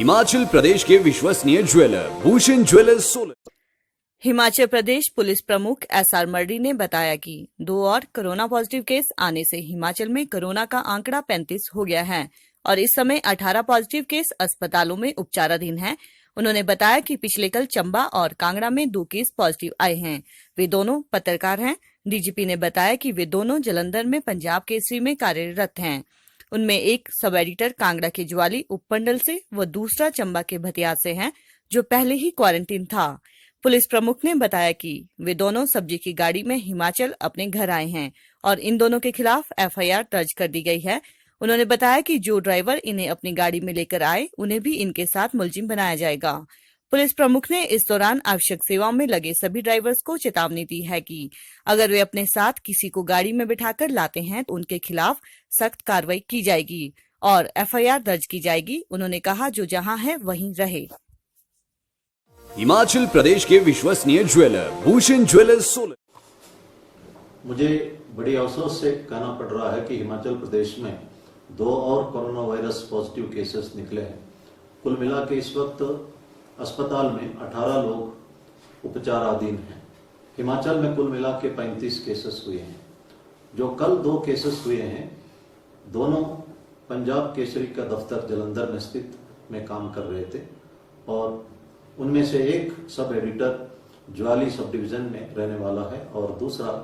हिमाचल प्रदेश के विश्वसनीय jeweller Bhushan jewellers Solan. Himachal Pradesh police प्रमुख एसआर मरडी ने बताया कि 2 और कोरोना पॉजिटिव केस आने से हिमाचल में कोरोना का आंकड़ा 35 हो गया है और इस समय 18 पॉजिटिव केस अस्पतालों में उपचाराधीन हैं। उन्होंने बताया कि पिछले कल चंबा और कांगड़ा में 2 केस पॉजिटिव आए हैं। वे दोनों पत्रकार हैं। डीजीपी ने बताया कि वे दोनों जलंधर में पंजाब केसरी में कार्यरत हैं। उनमें एक सब एडिटर कांगड़ा के ज्वाली उपमंडल से व दूसरा चंबा के भतियात से है, जो पहले ही क्वारंटीन था। पुलिस प्रमुख ने बताया कि वे दोनों सब्जी की गाड़ी में हिमाचल अपने घर आए हैं और इन दोनों के खिलाफ एफआईआर दर्ज कर दी गई है। उन्होंने बताया कि जो ड्राइवर इन्हें अपनी गाड़ी में लेकर आए, उन्हें भी इनके साथ मुलजिम बनाया जाएगा। पुलिस प्रमुख ने इस दौरान आवश्यक सेवाओं में लगे सभी ड्राइवर्स को चेतावनी दी है कि अगर वे अपने साथ किसी को गाड़ी में बिठाकर लाते हैं तो उनके खिलाफ सख्त कार्रवाई की जाएगी और एफआईआर दर्ज की जाएगी। उन्होंने कहा, जो जहां है वहीं रहे। हिमाचल प्रदेश के विश्वसनीय ज्वेलर भूषण ज्वेलर्स सोलन। मुझे बड़ी अफसोस से कहना पड़ रहा है कि हिमाचल प्रदेश में 2 और कोरोना वायरस पॉजिटिव केसेस निकले हैं। कुल मिला के इस वक्त अस्पताल में 18 लोग उपचाराधीन हैं। हिमाचल में कुल मिला के 35 केसेस हुए हैं। जो कल 2 केसेस हुए हैं, दोनों पंजाब केसरी का दफ्तर जलंधर में स्थित में काम कर रहे थे और उनमें से एक sub editor Jawali sub division में रहने वाला है और दूसरा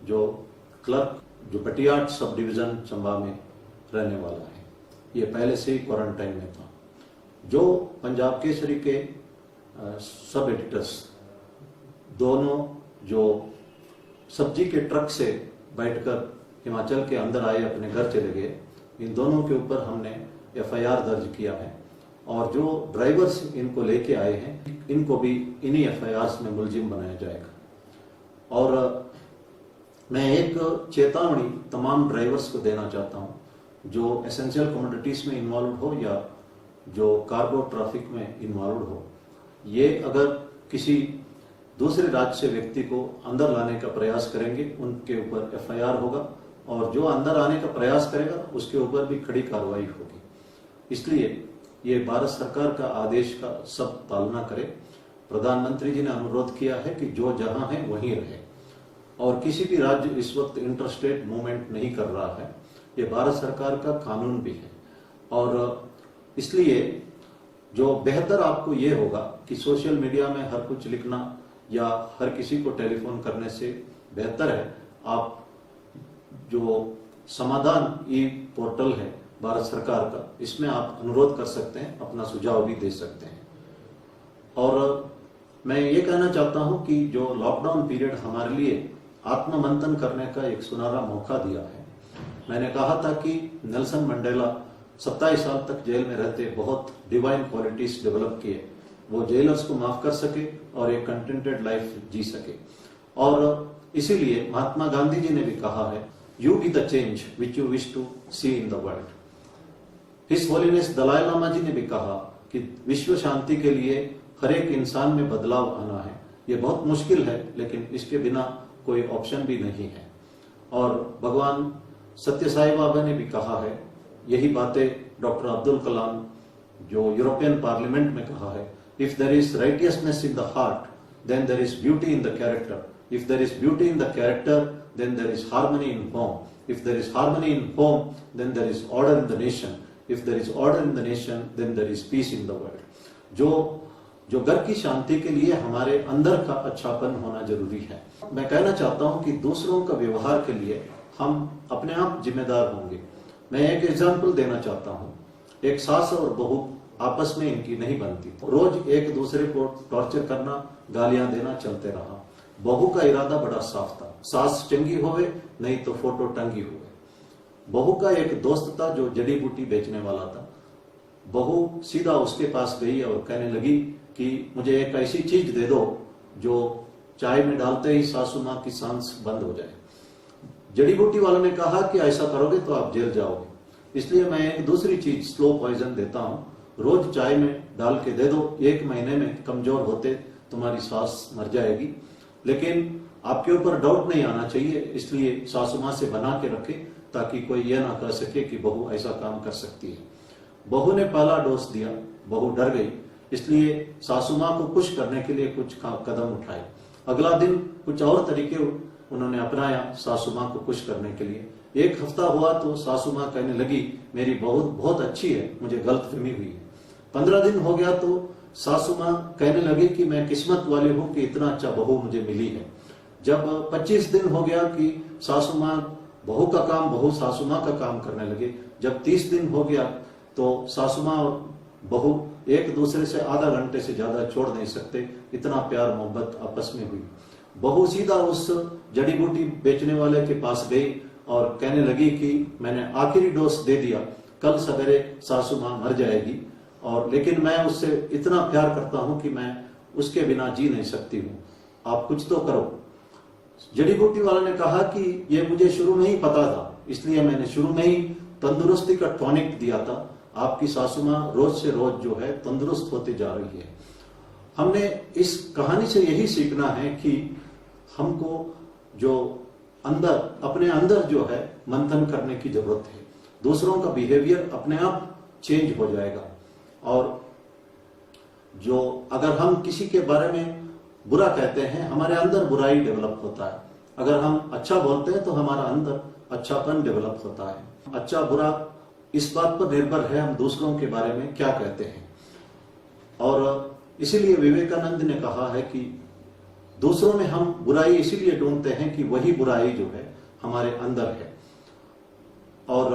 जो क्लर्क जो पटियाट सब डिवीजन चंबा में रहने वाला है। ये पहले से ही क्वारंटाइन में था। जो पंजाब केसरी के सब एडिटर्स दोनों जो सब्जी के ट्रक से बैठकर हिमाचल के अंदर आए, अपने घर चले गए, इन दोनों के ऊपर हमने एफआईआर दर्ज किया है और जो ड्राइवर्स इनको लेके आए हैं, इनको भी इन्हीं एफआईआर में मुलजिम बनाया जाएगा। और मैं एक चेतावनी तमाम ड्राइवर्स को देना चाहता हूं जो एसेंशियल कमोडिटीज में इन्वॉल्व हो या जो कार्गो ट्रैफिक में इन्वॉल्व हो। ये अगर किसी दूसरे राज्य से व्यक्ति को अंदर लाने का प्रयास करेंगे, उनके ऊपर एफआईआर होगा और जो अंदर आने का प्रयास करेगा उसके ऊपर भी कड़ी कार्रवाई होगी। इसलिए ये भारत सरकार का आदेश का सब पालना करें। प्रधानमंत्री जी ने अनुरोध किया है कि जो जहां है वहीं रहे और किसी भी राज्य इस वक्त इंटरस्टेट मूवमेंट नहीं कर रहा है। ये भारत सरकार का कानून भी है और इसलिए जो बेहतर आपको ये होगा कि सोशल मीडिया में हर कुछ लिखना या हर किसी को टेलीफोन करने से बेहतर है आप जो समाधान ई पोर्टल है भारत सरकार का, इसमें आप अनुरोध कर सकते हैं, अपना सुझाव भी दे सकते हैं। और मैं ये कहना चाहता हूं कि जो लॉकडाउन पीरियड हमारे लिए आत्ममंथन करने का एक सुनहरा मौका दिया है। मैंने कहा था कि नेल्सन मंडेला 27 साल तक जेल में रहते बहुत डिवाइन क्वालिटीज डेवलप किए, वो जेलर्स को माफ कर सके और एक कंटेंटेड लाइफ जी सके। और इसीलिए महात्मा गांधी जी ने भी कहा है, you be the change which you wish to see in the world. His holiness Dalai Lama ji ने भी कहा कि विश्व शांति के लिए हर एक इंसान में बदलाव आना है। ये बहुत मुश्किल है, लेकिन इसके बिना कोई ऑप्शन भी नहीं है। और भगवान सत्य साई बाबा ने भी कहा है, यही बातें डॉक्टर अब्दुल कलाम जो यूरोपियन पार्लियामेंट में कहा है, if there is righteousness in the heart then there is beauty in the character, if there is beauty in the character then there is harmony in home, if there is harmony in home then there is order in the nation, if there is order in the nation then there is peace in the world. जो घर की शांति के लिए हमारे अंदर का अच्छापन होना जरूरी है। मैं कहना चाहता हूं कि दूसरों का व्यवहार के लिए हम अपने आप जिम्मेदार होंगे। मैं एक एग्जाम्पल देना चाहता हूं। एक सास और बहू आपस में इनकी नहीं बनती, रोज एक दूसरे को टॉर्चर करना, गालियां देना चलते रहा। बहू का इरादा बड़ा साफ था, सास चंगी होवे नहीं तो फोटो टंगी होवे। बहू का एक दोस्त था जो जड़ी बूटी बेचने वाला था। बहू सीधा उसके पास गई और कहने लगी कि मुझे एक ऐसी चीज दे दो जो चाय में डालते ही सासू माँ की सांस बंद हो जाए। जड़ी बूटी वालों ने कहा कि ऐसा करोगे तो आप जेल जाओगे, इसलिए मैं एक दूसरी चीज स्लो पॉइजन देता हूं, रोज चाय में डाल के दे दो, 1 महीने में कमजोर होते तुम्हारी सास मर जाएगी। लेकिन आपके ऊपर डाउट नहीं आना चाहिए, इसलिए सासू माँ से बना के रखे ताकि कोई ये ना कह सके कि बहू ऐसा काम कर सकती है। बहू ने पहला डोज दिया, बहू डर गई, इसलिए सासू माँ को खुश करने के लिए कुछ कदम उठाए। अगला दिन कुछ और तरीके उन्होंने अपनाया सासू माँ को खुश करने के लिए। एक हफ्ता हुआ तो सासू माँ कहने लगी मेरी बहू बहुत अच्छी है, मुझे गलतफहमी हुई है। 15 दिन हो गया तो सासू माँ कहने लगी कि मैं किस्मत वाली हूँ कि इतना अच्छा बहू मुझे मिली है। जब 25 दिन हो गया कि सासू माँ बहू का काम बहू सासू माँ का काम करने लगे। जब 30 दिन हो गया तो सासू माँ और बहू एक दूसरे से आधा घंटे से ज्यादा छोड़ नहीं सकते, इतना प्यार मोहब्बत आपस में हुई। बहू सीधा उस जड़ी बूटी बेचने वाले के पास गई और कहने लगी कि मैंने आखिरी डोज दे दिया, कल सवेरे सासू माँ मर जाएगी, और लेकिन मैं उससे इतना प्यार करता हूं कि मैं उसके बिना जी नहीं सकती हूँ, आप कुछ तो करो। जड़ी बूटी वाले ने कहा कि ये मुझे शुरू में ही पता था, इसलिए मैंने शुरू में ही तंदुरुस्ती का टॉनिक दिया था। आपकी सासू माँ रोज से रोज जो है तंदुरुस्त होती जा रही है। हमने इस कहानी से यही सीखना है कि हमको जो अंदर अपने अंदर जो है मंथन करने की जरूरत है। दूसरों का बिहेवियर अपने आप चेंज हो जाएगा, और जो अगर हम किसी के बारे में बुरा कहते हैं, हमारे अंदर बुराई डेवलप होता है। अगर हम अच्छा बोलते हैं तो हमारा अंदर अच्छापन डेवलप होता है। अच्छा बुरा इस बात पर निर्भर है हम दूसरों के बारे में क्या कहते हैं, और इसीलिए विवेकानंद ने कहा है कि दूसरों में हम बुराई इसीलिए ढूंढते हैं कि वही बुराई जो है हमारे अंदर है। और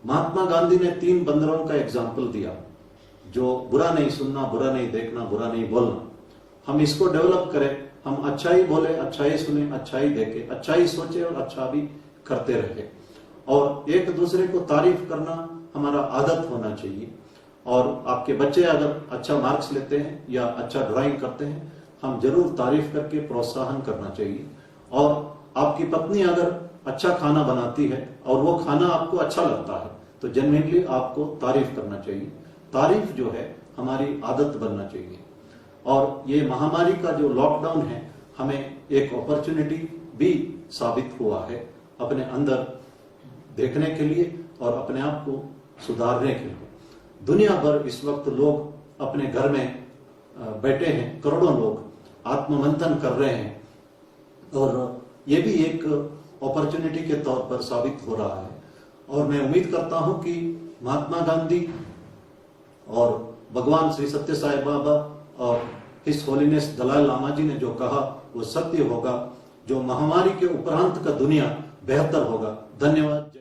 महात्मा गांधी ने 3 बंदरों का एग्जाम्पल दिया, जो बुरा नहीं सुनना, बुरा नहीं देखना, बुरा नहीं बोलना। हम इसको डेवलप करें, हम अच्छा ही बोले, अच्छा ही सुने, अच्छा ही देखे, अच्छा ही सोचे और अच्छा भी करते रहे। और एक दूसरे को तारीफ करना हमारा आदत होना चाहिए। और आपके बच्चे अगर अच्छा मार्क्स लेते हैं या अच्छा ड्राइंग करते हैं, हम जरूर तारीफ करके प्रोत्साहन करना चाहिए। और आपकी पत्नी अगर अच्छा खाना बनाती है और वो खाना आपको अच्छा लगता है तो जेन्युइनली आपको तारीफ करना चाहिए। तारीफ जो है हमारी आदत बनना चाहिए। और ये महामारी का जो लॉकडाउन है हमें एक अपॉर्चुनिटी भी साबित हुआ है अपने अंदर देखने के लिए और अपने आप को सुधारने के लिए। दुनिया भर इस वक्त लोग अपने घर में बैठे हैं, करोड़ों लोग आत्ममंथन कर रहे हैं, और ये भी एक अपॉर्चुनिटी के तौर पर साबित हो रहा है। और मैं उम्मीद करता हूं कि महात्मा गांधी और भगवान श्री सत्य साई बाबा और हिज होलीनेस दलाई लामा जी ने जो कहा वो सत्य होगा। जो महामारी के उपरांत का दुनिया बेहतर होगा। धन्यवाद।